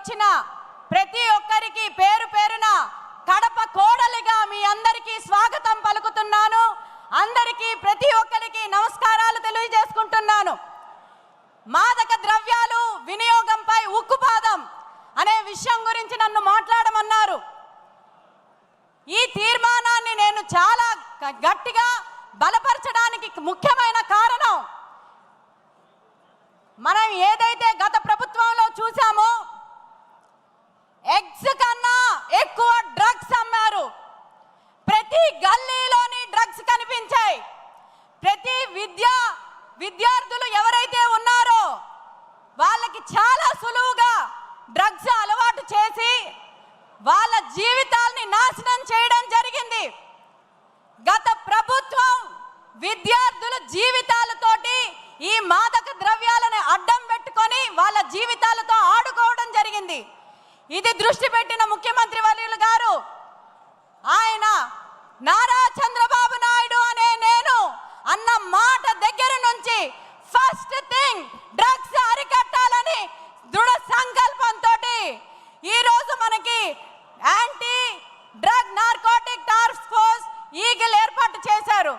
వచ్చిన ప్రతి ఒక్కరికి పేరు పేరున కడప కోడలిగా మీ అందరికీ స్వాగతం పలుకుతున్నాను. అందరికీ ప్రతి ఒక్కరికి నమస్కారాలు తెలియజేసుకుంటున్నాను. మాదక ద్రవ్యాలు వినియోగంపై ఉక్కుపాదం అనే విషయం గురించి నన్ను మాట్లాడమన్నారు. ఈ తీర్మానాన్ని నేను చాలా గట్టిగా బలపరచడానికి ముఖ్యమైన కారణం, మనం ఏదైతే గత ప్రభుత్వంలో చూసామో ఎగ్స్ కన్నా ఎక్కువ డ్రగ్స్ అమ్మారు. ప్రతి గల్లీలోని డ్రగ్స్ కనిపించాయి. ప్రతి విద్యార్థులు ఎవరైతే ఉన్నారో వాళ్ళకి చాలా సులువుగా డ్రగ్స్ అలవాటు చేసి వాళ్ళ జీవితాల్ని నాశనం చేయడం జరిగింది. గత ప్రభుత్వం విద్యార్థుల జీవితాలతోటి ఈ మాదక ద్రవ్యాలను అడ్డం పెట్టుకొని వాళ్ళ జీవితాలతో ఆడుకోవడం జరిగింది. ఇది దృష్టి పెట్టిన ముఖ్యమంత్రి వర్యులు గారు, ఆయన నారా చంద్రబాబు నాయుడు అనే నేను అన్న మాట దగ్గర నుంచి ఫస్ట్ థింగ్ డ్రగ్స్ అరికట్టాలని దృఢ సంకల్పంతో ఈరోజు మనకి anti drug narcotic task force eagle ఏర్పాటు చేశారు.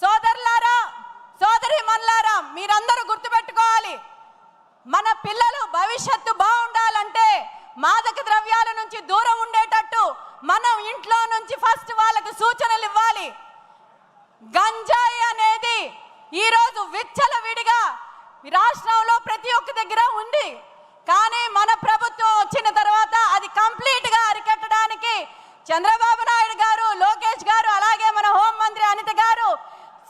సోదరులారా, సోదరీమణులారా, మీరందరూ గుర్తుపెట్టుకోవాలి, మన పిల్లలు భవిష్యత్తు బాగుండాలంటే మాదక ద్రవ్యాల నుంచి దూరం ఉండేటట్టు మనం ఇంట్లో నుంచి ఫస్ట్ వాళ్ళకి సూచనలు ఇవ్వాలి. గంజాయి అనేది ఈరోజు విచ్చలవిడిగా రాష్ట్రంలో ప్రతి ఒక్క దగ్గర ఉంది. కానీ మన ప్రభుత్వం వచ్చిన తర్వాత అది కంప్లీట్గా అరికట్టడానికి చంద్రబాబు నాయుడు గారు, లోకేష్ గారు, అలాగే మన హోంమంత్రి అనిత గారు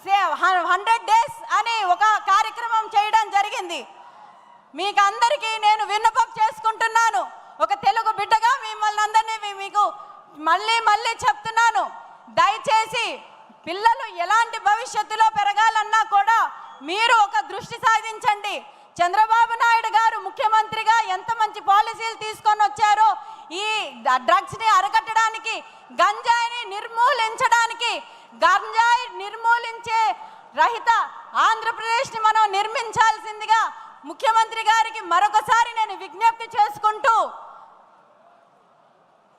100 days అని ఒక కార్యక్రమం చేయడం జరిగింది. మీకు అందరికీ నేను విన్నపం చేసుకుంటున్నాను. ఒక తెలుగు బిడ్డగా మిమ్మల్ని అందరినీ మీకు మళ్ళీ చెప్తున్నాను, దయచేసి పిల్లలు ఎలాంటి భవిష్యత్తులో పెరగాలన్నా కూడా మీరు ఒక దృష్టి సాధించండి. చంద్రబాబు నాయుడు గారు ముఖ్యమంత్రిగా ఎంత మంచి పాలసీలు తీసుకొని వచ్చారో ఈ డ్రగ్స్ని అరికట్టడానికి, గంజాయిని నిర్మూలించడానికి, గంజాయి నిర్మూలించే రహిత ఆంధ్రప్రదేశ్ని మనం నిర్మించాల్సిందిగా ముఖ్యమంత్రి గారికి మరొకసారి నేను విజ్ఞప్తి చేసుకుంటూ,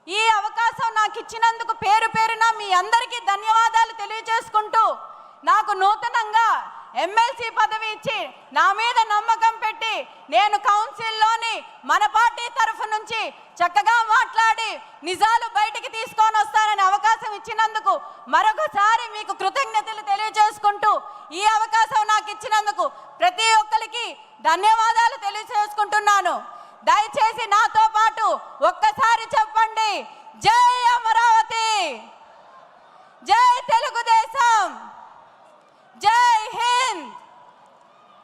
ఈ అవకాశం నాకు ఇచ్చినందుకు పేరు పేరున మీ అందరికీ ధన్యవాదాలు తెలియజేసుకుంటూ, నాకు నూతనంగా ఎమ్మెల్సీ పదవి ఇచ్చి నా మీద నమ్మకం పెట్టి నేను కౌన్సిల్లోని మన పార్టీ తరఫు నుంచి చక్కగా మాట్లాడి నిజాలు బయటికి తీసుకొని వస్తానని అవకాశం ఇచ్చినందుకు మరొకసారి మీకు కృతజ్ఞతలు తెలియజేసుకుంటూ, ఈ అవకాశం నాకు ఇచ్చినందుకు ప్రతి ఒక్కరికి ధన్యవాదాలు తెలియజేసుకుంటున్నాను. దయచేసి నాతో